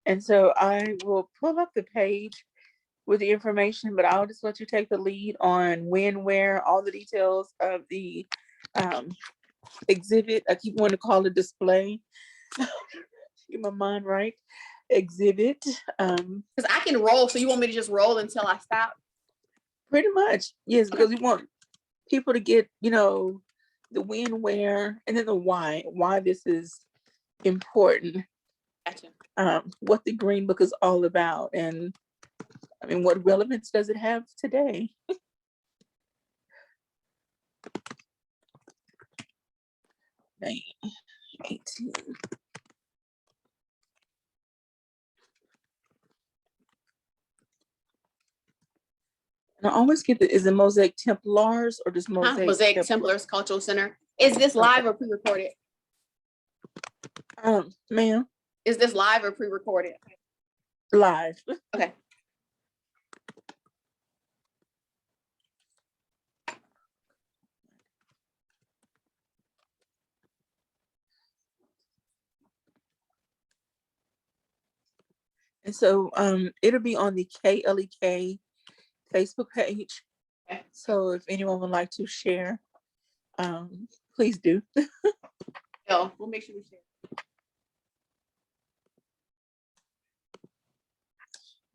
And so I will pull up the page with the information, but I'll just let you take the lead on when, where, all the details of the um, exhibit. I keep wanting to call it display. Get my mind right. Exhibit. Because I can roll, so you want me to just roll until I stop? Pretty much, yes, because we want people to get, the when, where, and then the why this is important. Gotcha. What the Green Book is all about, and I mean, what relevance does it have today? May 18. And I always get is it Mosaic Templars or just Mosaic Templers Cultural Center. Is this live or pre-recorded? Ma'am. Is this live or pre-recorded? Live. Okay. And so it'll be on the KLEK Facebook page. Okay. So if anyone would like to share, please do. Yeah, we'll make sure we share.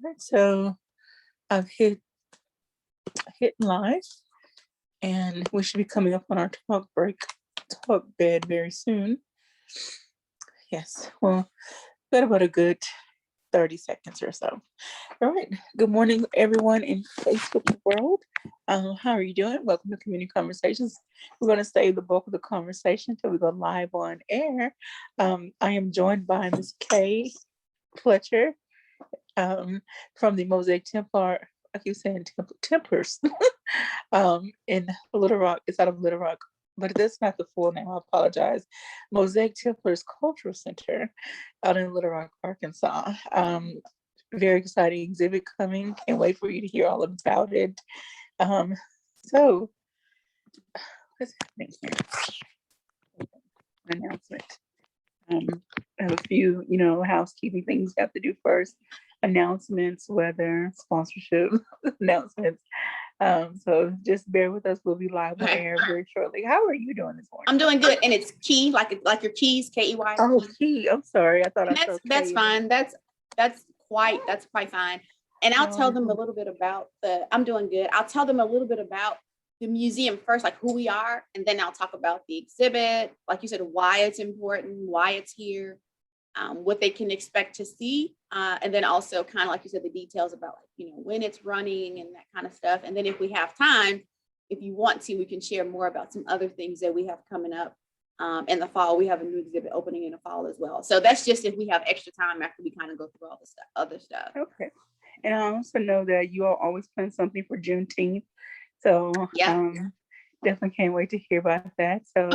Right, so I've hit live, and we should be coming up on our talk bed very soon. Yes, well, got about a good 30 seconds or so. All right. Good morning, everyone in Facebook world. How are you doing? Welcome to Community Conversations. We're going to save the bulk of the conversation until we go live on air. I am joined by Ms. Quantia Fletcher from the Mosaic Templar, I keep saying Templars in Little Rock. It's out of Little Rock, but that's not the full name. I apologize. Mosaic Templers Cultural Center out in Little Rock, Arkansas. Very exciting exhibit coming. Can't wait for you to hear all about it. So what's happening here? Announcement. I have a few, housekeeping things we have to do first. Announcements, weather, sponsorship announcements. So just bear with us. We'll be live on air very shortly. How are you doing this morning? I'm doing good, and it's Key, like your keys, Key. Oh, Key. I'm sorry. I thought that's fine. That's quite fine. And I'll tell them a little bit about I'm doing good. I'll tell them a little bit about the museum first, like who we are, and then I'll talk about the exhibit, like you said, why it's important, why it's here, what they can expect to see, and then also kind of like you said, the details about when it's running and that kind of stuff. And then if we have time, if you want to, we can share more about some other things that we have coming up in the fall. We have a new exhibit opening in the fall as well. So that's just if we have extra time after we kind of go through all the other stuff. Okay. And I also know that you all always plan something for Juneteenth. So yeah, definitely can't wait to hear about that. So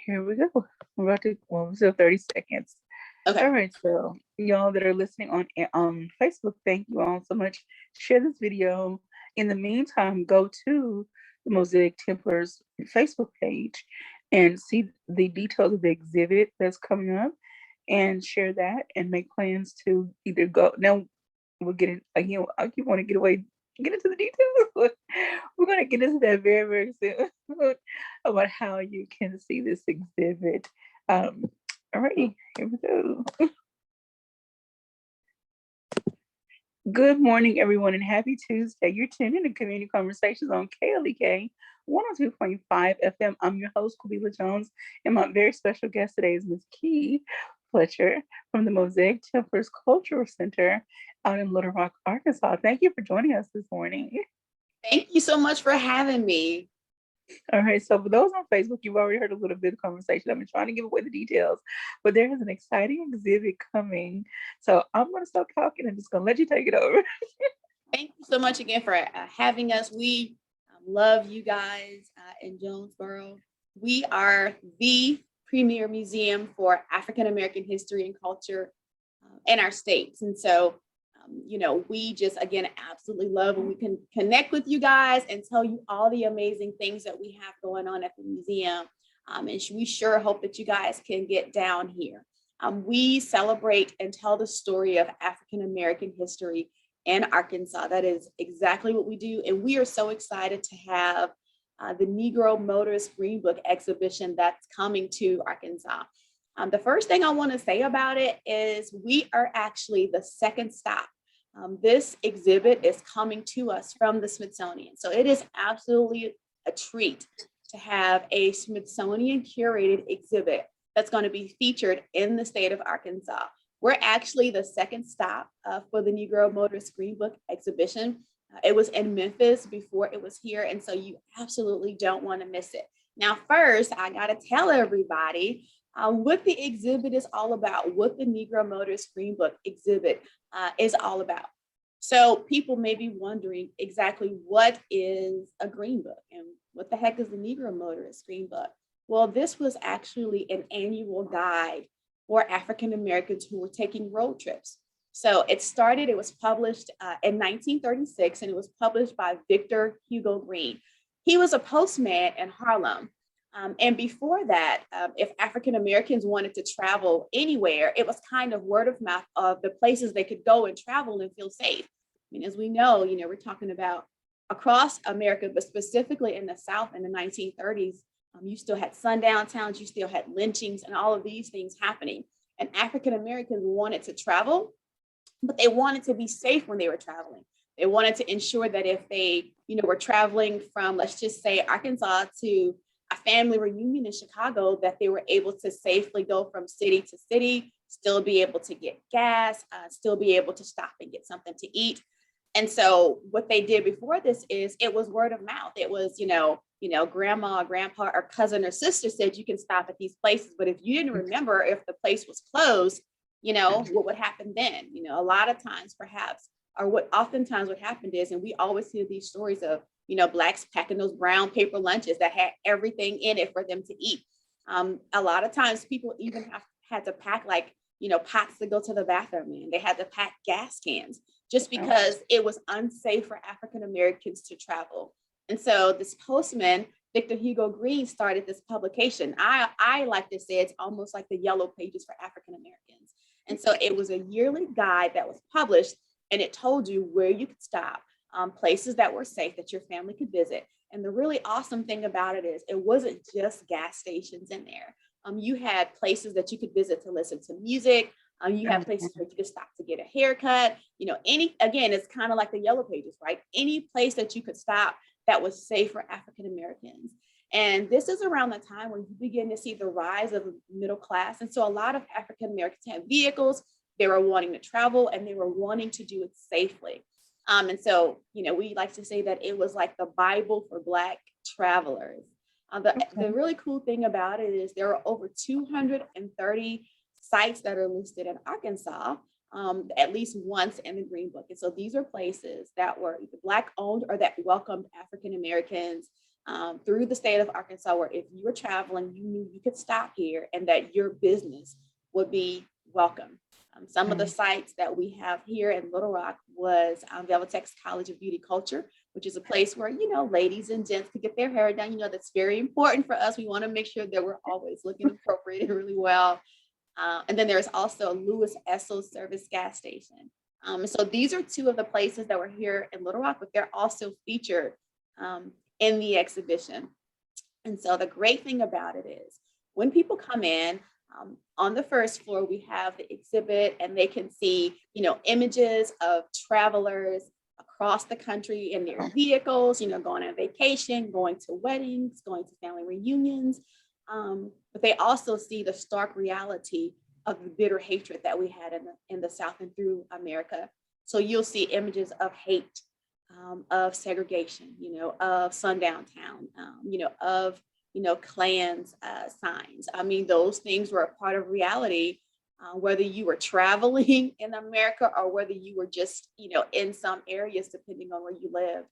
Here we go. We're about to, still 30 seconds. Okay. All right, so y'all that are listening on Facebook, thank you all so much. Share this video. In the meantime, go to the Mosaic Templars Facebook page and see the details of the exhibit that's coming up, and share that and make plans to either go. Now we'll get it again. I keep wanting to get into the details. We're going to get into that very, very soon about how you can see this exhibit. Alrighty, here we go. Good morning, everyone, and happy Tuesday. You're tuned in to Community Conversations on KLEK 102.5 FM. I'm your host, Kabila Jones, and my very special guest today is Ms. Quantia Fletcher from the Mosaic Templers Cultural Center out in Little Rock, Arkansas. Thank you for joining us this morning. Thank you so much for having me. All right, so for those on Facebook, you've already heard a little bit of conversation. I've been trying to give away the details, but there is an exciting exhibit coming. So I'm going to stop talking and just going to let you take it over. Thank you so much again for having us. We love you guys in Jonesboro. We are the premier museum for African American history and culture in our states. And so we just, again, absolutely love when we can connect with you guys and tell you all the amazing things that we have going on at the museum. And we sure hope that you guys can get down here. We celebrate and tell the story of African American history in Arkansas. That is exactly what we do. And we are so excited to have the Negro Motorist Green Book exhibition that's coming to Arkansas. The first thing I want to say about it is we are actually the second stop. This exhibit is coming to us from the Smithsonian. So it is absolutely a treat to have a Smithsonian curated exhibit that's going to be featured in the state of Arkansas. We're actually the second stop for the Negro Motorist Green Book exhibition. It was in Memphis before it was here, and so you absolutely don't want to miss it. Now, first, I got to tell everybody what the exhibit is all about, what the Negro Motorist Green Book exhibit is all about. So people may be wondering exactly what is a green book and what the heck is the Negro Motorist Green Book? Well, this was actually an annual guide for African Americans who were taking road trips. So it was published in 1936, and it was published by Victor Hugo Green. He was a postman in Harlem. And before that, if African Americans wanted to travel anywhere, it was kind of word of mouth of the places they could go and travel and feel safe. I mean, as we know, we're talking about across America, but specifically in the South in the 1930s, you still had sundown towns, you still had lynchings and all of these things happening. And African Americans wanted to travel, but they wanted to be safe when they were traveling. They wanted to ensure that if they, were traveling from, let's just say, Arkansas to a family reunion in Chicago, that they were able to safely go from city to city, still be able to get gas, still be able to stop and get something to eat. And so what they did before this is it was word of mouth. It was, grandma, grandpa, or cousin or sister said you can stop at these places. But if you didn't remember if the place was closed, what would happen then? A lot of times perhaps, or what oftentimes what happened is, and we always hear these stories of, Blacks packing those brown paper lunches that had everything in it for them to eat. A lot of times people even had to pack pots to go to the bathroom in. They had to pack gas cans just because it was unsafe for African Americans to travel. And so this postman, Victor Hugo Green, started this publication. I like to say it's almost like the Yellow Pages for African Americans. And so it was a yearly guide that was published, and it told you where you could stop, places that were safe that your family could visit. And the really awesome thing about it is it wasn't just gas stations in there. You had places that you could visit to listen to music. You have places where you could stop to get a haircut. Again, it's kind of like the Yellow Pages, right? Any place that you could stop that was safe for African Americans. And this is around the time when you begin to see the rise of the middle class. And so a lot of African Americans had vehicles, they were wanting to travel, and they were wanting to do it safely. And so, we like to say that it was like the Bible for Black travelers. The really cool thing about it is there are over 230 sites that are listed in Arkansas, at least once in the Green Book. And so these are places that were either Black owned or that welcomed African Americans through the state of Arkansas, where if you were traveling, you knew you could stop here and that your business would be welcome. Some of the sites that we have here in Little Rock was Velvetex College of Beauty Culture, which is a place where, ladies and gents could get their hair done. That's very important for us. We want to make sure that we're always looking appropriate and really well. And then there's also Lewis Essel Service Gas Station. So these are two of the places that were here in Little Rock, but they're also featured in the exhibition. And so the great thing about it is when people come in, on the first floor, we have the exhibit, and they can see, images of travelers across the country in their vehicles, going on vacation, going to weddings, going to family reunions. But they also see the stark reality of the bitter hatred that we had in the South and through America. So you'll see images of hate, of segregation, of sundown town, of Klan's signs. I mean, those things were a part of reality, whether you were traveling in America or whether you were just, in some areas, depending on where you live.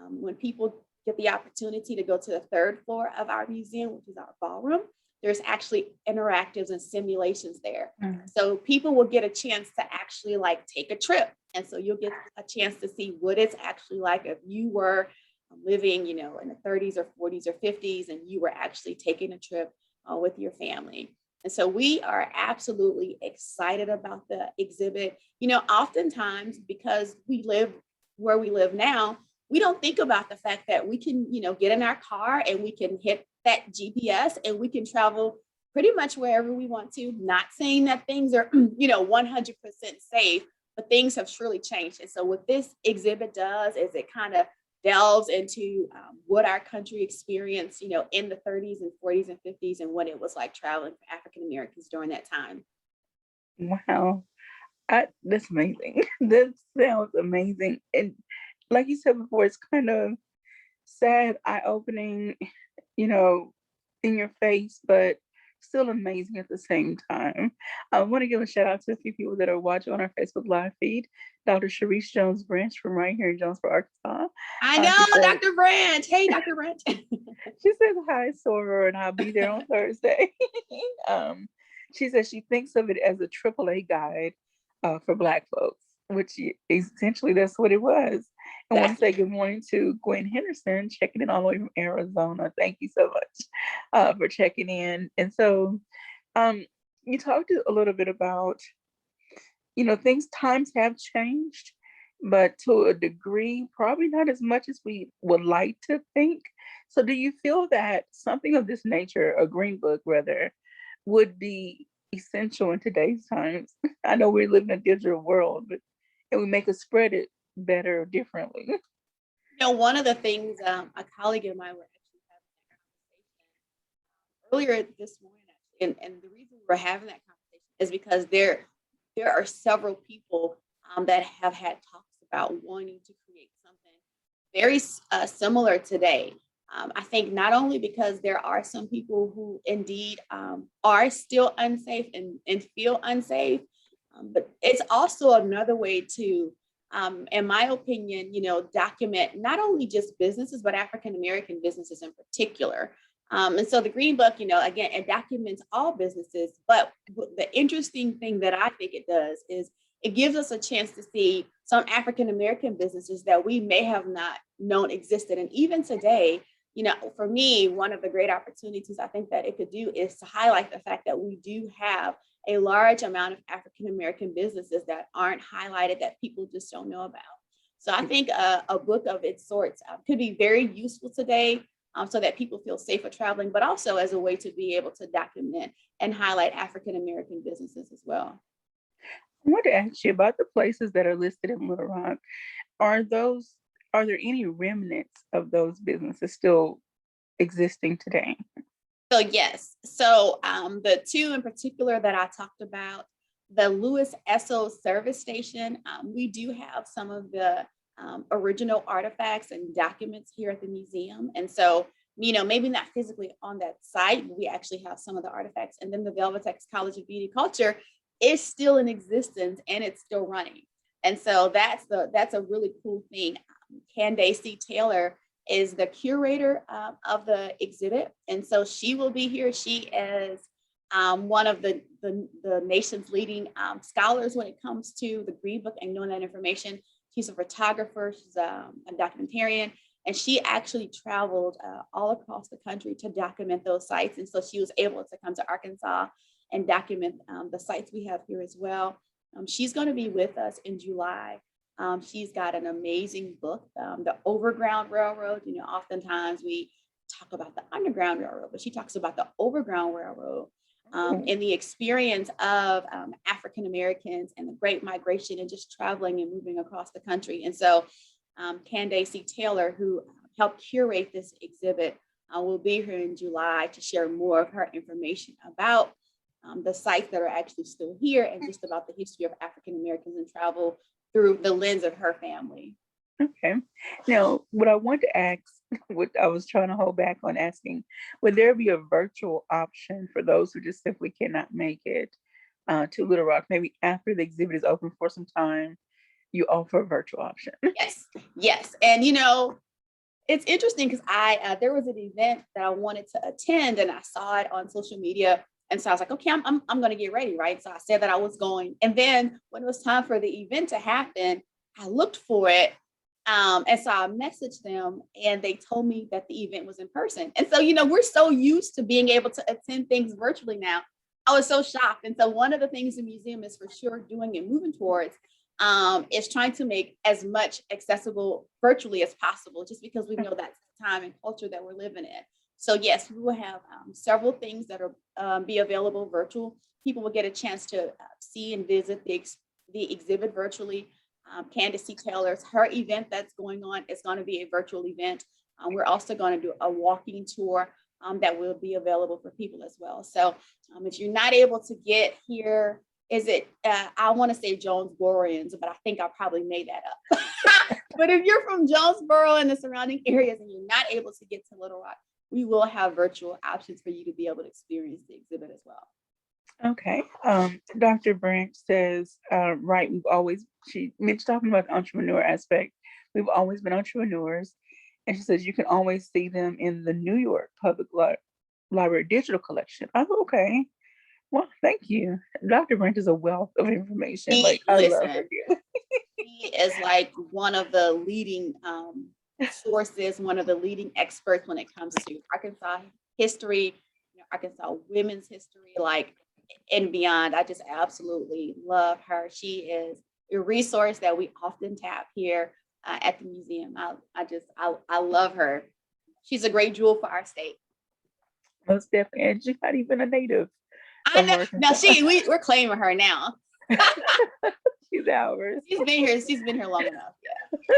When people get the opportunity to go to the third floor of our museum, which is our ballroom, there's actually interactives and simulations there. So people will get a chance to actually take a trip. And so you'll get a chance to see what it's actually like if you were living, in the 30s or 40s or 50s, and you were actually taking a trip with your family. And so we are absolutely excited about the exhibit. Oftentimes because we live where we live now, we don't think about the fact that we can, get in our car and we can hit that GPS and we can travel pretty much wherever we want to. Not saying that things are, 100% safe, but things have surely changed. And so what this exhibit does is it kind of delves into what our country experienced, in the 30s and 40s and 50s and what it was like traveling for African Americans during that time. Wow. That's amazing. That sounds amazing. And like you said before, it's kind of sad, eye-opening, you know, in your face, but still amazing at the same time. I want to give a shout out to a few people that are watching on our Facebook live feed. Dr. Sharice Jones Branch from right here in Jonesboro, Arkansas. I know, She said, Dr. Branch. Hey, Dr. Branch. she says hi, Sora, and I'll be there on Thursday. um, she says she thinks of it as a AAA guide for Black folks, which essentially that's what it was. I want to say good morning to Gwen Henderson, checking in all the way from Arizona. Thank you so much for checking in. And so you talked a little bit about, times have changed, but to a degree, probably not as much as we would like to think. So do you feel that something of this nature, a green book rather, would be essential in today's times? I know we live in a digital world, but and we make us spread it better or differently. One of the things a colleague of mine were actually having earlier this morning, and the reason we're having that conversation is because there are several people that have had talks about wanting to create something very similar today. I think not only because there are some people who indeed are still unsafe and feel unsafe, but it's also another way to, in my opinion, document not only just businesses, but African American businesses in particular. And so the Green Book, again, it documents all businesses. But the interesting thing that I think it does is it gives us a chance to see some African American businesses that we may have not known existed. And even today, for me, one of the great opportunities I think that it could do is to highlight the fact that we do have a large amount of African American businesses that aren't highlighted, that people just don't know about. So I think a book of its sorts could be very useful today, so that people feel safer traveling, but also as a way to be able to document and highlight African American businesses as well. I want to ask you about the places that are listed in Little Rock. Are there any remnants of those businesses still existing today? So yes. So the two in particular that I talked about, the Louis Esso service station, we do have some of the original artifacts and documents here at the museum. And so, maybe not physically on that site, but we actually have some of the artifacts. And then the Velvetex College of Beauty Culture is still in existence and it's still running. And so that's a really cool thing. Candace C. Taylor is the curator of the exhibit. And so she will be here. She is one of the nation's leading scholars when it comes to the Green Book and knowing that information. She's a photographer, she's a documentarian, and she actually traveled all across the country to document those sites. And so she was able to come to Arkansas and document the sites we have here as well. She's going to be with us in July. She's got an amazing book, The Overground Railroad. Oftentimes we talk about the Underground Railroad, but she talks about the Overground Railroad. And the experience of African Americans and the Great Migration and just traveling and moving across the country. And so Candace C. Taylor, who helped curate this exhibit, will be here in July to share more of her information about the sites that are actually still here and just about the history of African Americans and travel through the lens of her family. Okay. Now, what I want to ask, what I was trying to hold back on asking, would there be a virtual option for those who just simply cannot make it to Little Rock? Maybe after the exhibit is open for some time, you offer a virtual option. Yes. And it's interesting because there was an event that I wanted to attend and I saw it on social media. And so I was like, okay, I'm going to get ready, right? So I said that I was going. And then when it was time for the event to happen, I looked for it. And so I messaged them and they told me that the event was in person. And so, we're so used to being able to attend things virtually now. I was so shocked. And so one of the things the museum is for sure doing and moving towards is trying to make as much accessible virtually as possible, just because we know that's the time and culture that we're living in. So yes, we will have several things that are be available virtual. People will get a chance to see and visit the exhibit virtually. Candace C. Taylor's, her event that's going on is going to be a virtual event. We're also going to do a walking tour that will be available for people as well. So if you're not able to get here, I want to say Jonesboroans, but I think I probably made that up. But if you're from Jonesboro and the surrounding areas and you're not able to get to Little Rock, we will have virtual options for you to be able to experience the exhibit as well. Okay. Dr. Branch says, right, she mentioned talking about the entrepreneur aspect. We've always been entrepreneurs. And she says, you can always see them in the New York Public Library digital collection. Oh, okay. Well, thank you. Dr. Branch is a wealth of information. I love her. He is like one of the leading sources, one of the leading experts when it comes to Arkansas history, Arkansas women's history, and beyond. I just absolutely love her. She is a resource that we often tap here at the museum. I love her. She's a great jewel for our state. Most definitely. And she's not even a native. I know. Now we're claiming her now. She's ours. She's been here long enough. Yeah.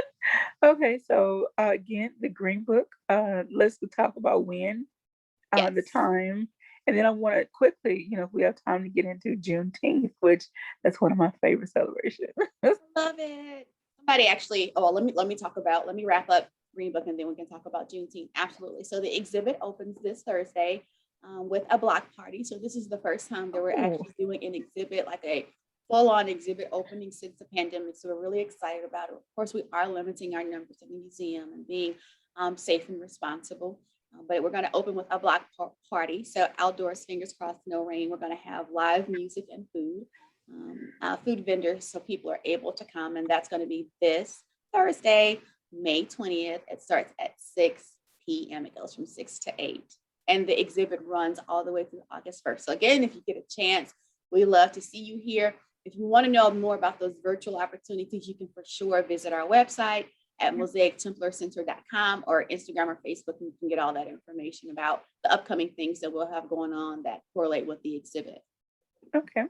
Okay, so again, the Green Book. Let's talk about when, the time, and then I want to quickly, if we have time, to get into Juneteenth, which that's one of my favorite celebrations. Love it. Somebody actually. Oh, let me wrap up Green Book, and then we can talk about Juneteenth. Absolutely. So the exhibit opens this Thursday with a block party. So this is the first time that we're actually doing an exhibit, like a full-on exhibit opening since the pandemic. So we're really excited about it. Of course, we are limiting our numbers in the museum and being safe and responsible. But we're going to open with a block party. So outdoors, fingers crossed, no rain. We're going to have live music and food vendors, so people are able to come. And that's going to be this Thursday, May 20th. It starts at 6 p.m. It goes from 6 to 8. And the exhibit runs all the way through August 1st. So again, if you get a chance, we love to see you here. If you want to know more about those virtual opportunities, you can for sure visit our website at mosaictemplerscenter.com or Instagram or Facebook, and you can get all that information about the upcoming things that we'll have going on that correlate with the exhibit. Okay.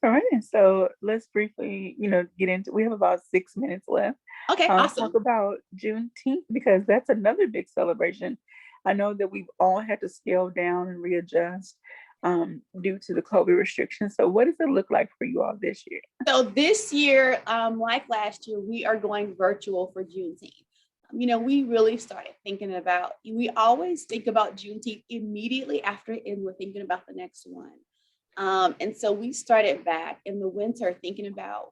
All right. And so let's briefly, get into, we have about 6 minutes left. Okay, awesome. Talk about Juneteenth, because that's another big celebration. I know that we've all had to scale down and readjust due to the COVID restrictions. So what does it look like for you all this year? So this year, like last year, we are going virtual for Juneteenth. We really started thinking about, we always think about Juneteenth immediately after, and we're thinking about the next one. And so we started back in the winter thinking about,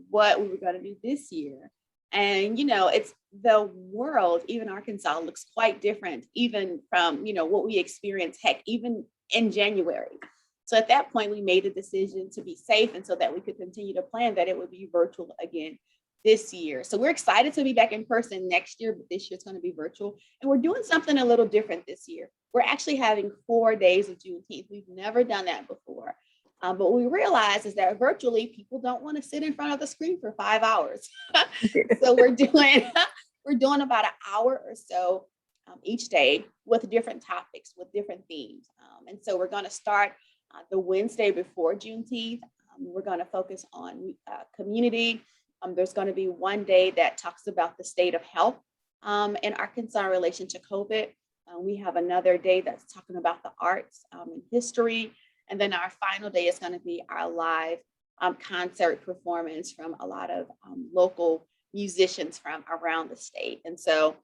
what we were going to do this year. And, it's the world, even Arkansas, looks quite different, even from, what we experienced, heck, even in January. So at that point, we made the decision to be safe and so that we could continue to plan that it would be virtual again this year. So we're excited to be back in person next year, but this year it's going to be virtual. And we're doing something a little different this year. We're actually having 4 days of Juneteenth. We've never done that before. But what we realize is that virtually people don't want to sit in front of the screen for 5 hours. So we're doing about an hour or so each day with different topics, with different themes. And so we're going to start the Wednesday before Juneteenth. We're going to focus on community. There's going to be one day that talks about the state of health in Arkansas in relation to COVID. We have another day that's talking about the arts and history. And then our final day is going to be our live concert performance from a lot of local musicians from around the state. And so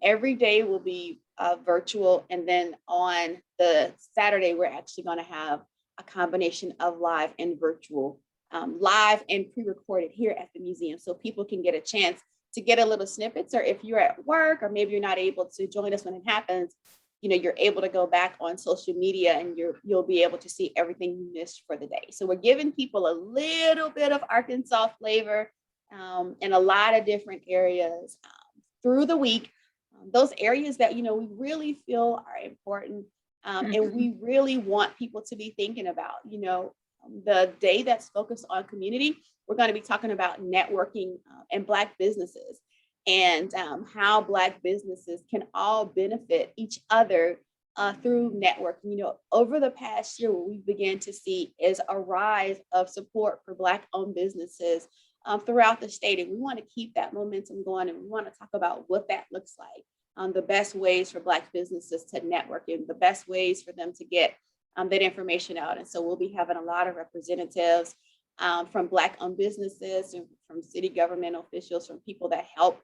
every day will be virtual. And then on the Saturday, we're actually going to have a combination of live and virtual, live and pre-recorded here at the museum. So people can get a chance to get a little snippets, or if you're at work, or maybe you're not able to join us when it happens, you're able to go back on social media and you'll be able to see everything you missed for the day. So we're giving people a little bit of Arkansas flavor in a lot of different areas through the week. Those areas that, we really feel are important And we really want people to be thinking about, the day that's focused on community. We're going to be talking about networking and Black businesses, and how Black businesses can all benefit each other through networking. Over the past year, what we began to see is a rise of support for Black-owned businesses throughout the state. And we want to keep that momentum going, and we want to talk about what that looks like, the best ways for Black businesses to network, and the best ways for them to get that information out. And so we'll be having a lot of representatives from Black-owned businesses, and from city government officials, from people that help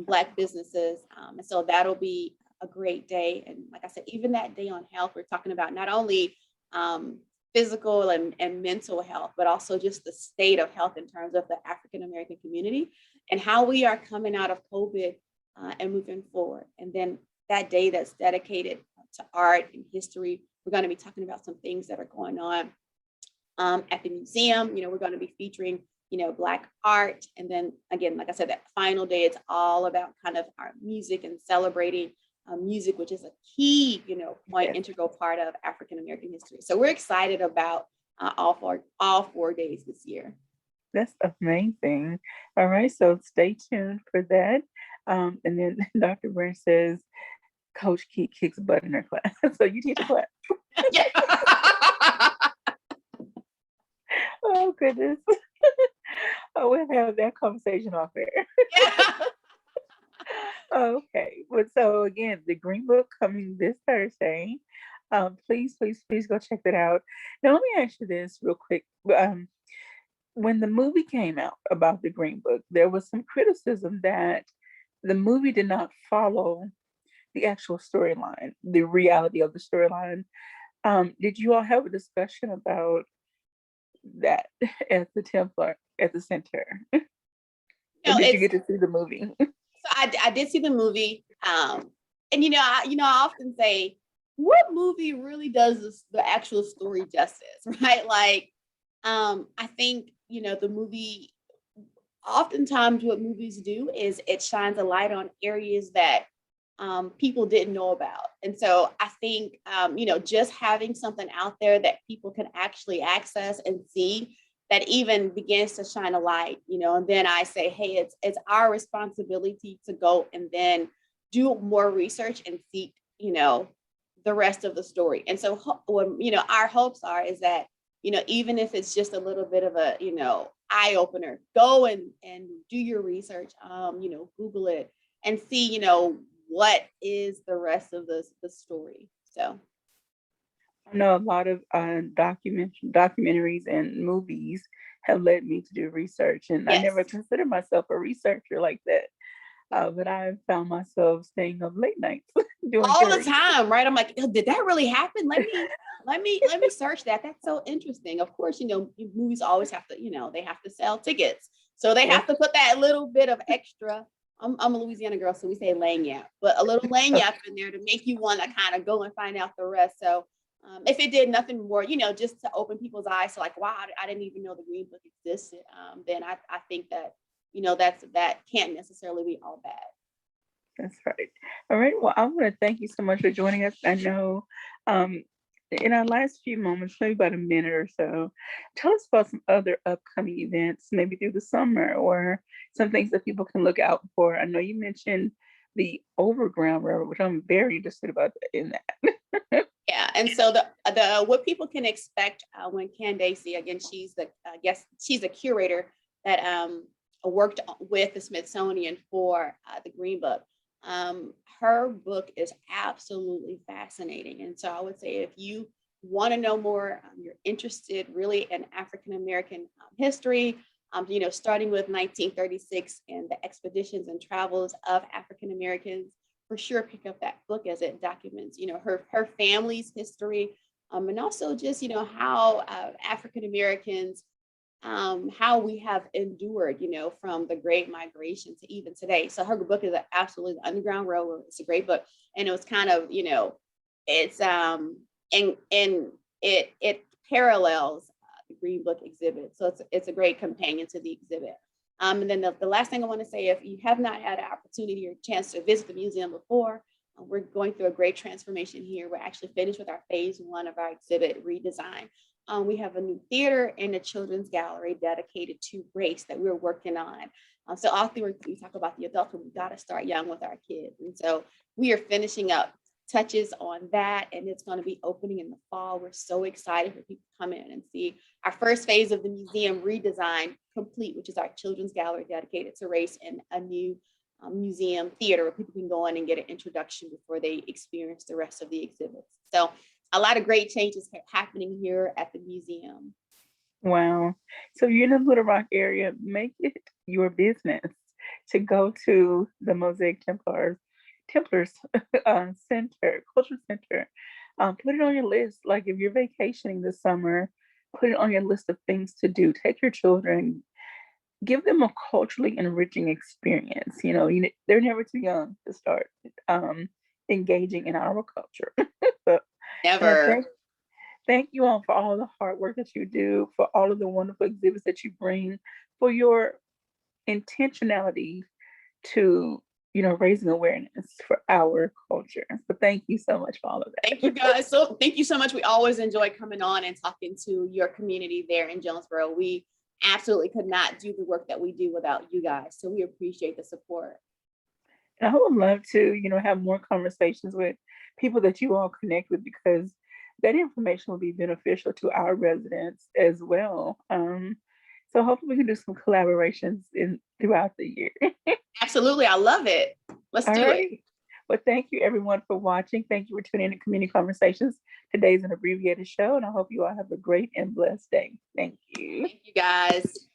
Black businesses. And so that'll be a great day. And like I said, even that day on health, we're talking about not only physical and mental health, but also just the state of health in terms of the African-American community and how we are coming out of COVID and moving forward. And then that day that's dedicated to art and history, we're going to be talking about some things that are going on at the museum. We're going to be featuring Black art. And then again, like I said, that final day, it's all about kind of our music and celebrating music, which is a key, integral part of African-American history. So we're excited about all 4 days this year. That's amazing. All right, so stay tuned for that. And then Dr. Branch says, Coach Key kicks butt in her class. So you teach a class. Oh, goodness. Oh, we'll have that conversation off air. Okay. But so again, the Green Book coming this Thursday. Please go check that out. Now, let me ask you this real quick. When the movie came out about the Green Book, there was some criticism that the movie did not follow the actual storyline, the reality of the storyline. Did you all have a discussion about that at the center? Or did you get to see the movie? So I did see the movie, and I often say, what movie really does the actual story justice, right? Like, I think the movie. Oftentimes, what movies do is it shines a light on areas that people didn't know about, and so I think just having something out there that people can actually access and see, that even begins to shine a light, and then I say, hey, it's our responsibility to go and then do more research and seek, the rest of the story. And so, our hopes is that, even if it's just a little bit of a, eye opener, go and do your research, Google it and see, what is the rest of the story. So. I know a lot of documentaries and movies have led me to do research, and Yes. I never considered myself a researcher like that. But I found myself staying up late nights doing all the time, right? I'm like, oh, did that really happen? Let me search that. That's so interesting. Of course, movies always have to, they have to sell tickets, so they have to put that little bit of extra. I'm a Louisiana girl, so we say lagniappe, but a little lagniappe in there to make you want to kind of go and find out the rest. So. If it did nothing more, just to open people's eyes to like, wow, I didn't even know the Green Book existed, then I think that, that can't necessarily be all bad. That's right. All right. Well, I want to thank you so much for joining us. I know in our last few moments, maybe about a minute or so, tell us about some other upcoming events, maybe through the summer, or some things that people can look out for. I know you mentioned the Overground Railroad, which I'm very interested about in that. Yeah, and so the what people can expect when Candace, again, she's a curator that worked with the Smithsonian for the Green Book. Her book is absolutely fascinating, and so I would say if you want to know more, you're interested really in African American history, starting with 1936 and the expeditions and travels of African Americans. For sure, pick up that book as it documents, her family's history, and also just, how African Americans, how we have endured, from the Great Migration to even today. So her book is absolutely The Underground Railroad. It's a great book, and it was kind of, it's and it parallels the Green Book exhibit. So it's a great companion to the exhibit. And then the last thing I want to say, if you have not had an opportunity or chance to visit the museum before, We're going through a great transformation here. We're actually finished with our phase 1 of our exhibit redesign. We have a new theater and a children's gallery dedicated to race that we're working on. So all through we talk about the adulthood, we got to start young with our kids. And so we are finishing up touches on that, and it's going to be opening in the fall. We're so excited for people to come in and see our first phase of the museum redesign complete, which is our children's gallery dedicated to race, and a new museum theater where people can go in and get an introduction before they experience the rest of the exhibits. So a lot of great changes happening here at the museum. Wow. So you're in the Little Rock area, make it your business to go to the Mosaic Templars Center, Cultural Center. Put it on your list. Like if you're vacationing this summer, put it on your list of things to do. Take your children, give them a culturally enriching experience. They're never too young to start engaging in our culture. So, and I Never. thank you all for all the hard work that you do, for all of the wonderful exhibits that you bring, for your intentionality to, raising awareness for our culture. So thank you so much for all of that. Thank you guys. So thank you so much. We always enjoy coming on and talking to your community there in Jonesboro. We absolutely could not do the work that we do without you guys. So we appreciate the support. And I would love to, have more conversations with people that you all connect with, because that information will be beneficial to our residents as well. So hopefully we can do some collaborations throughout the year. Absolutely. I love it. Let's All do right. it. Well, thank you everyone for watching. Thank you for tuning in to Community Conversations. Today's an abbreviated show, and I hope you all have a great and blessed day. Thank you. Thank you guys.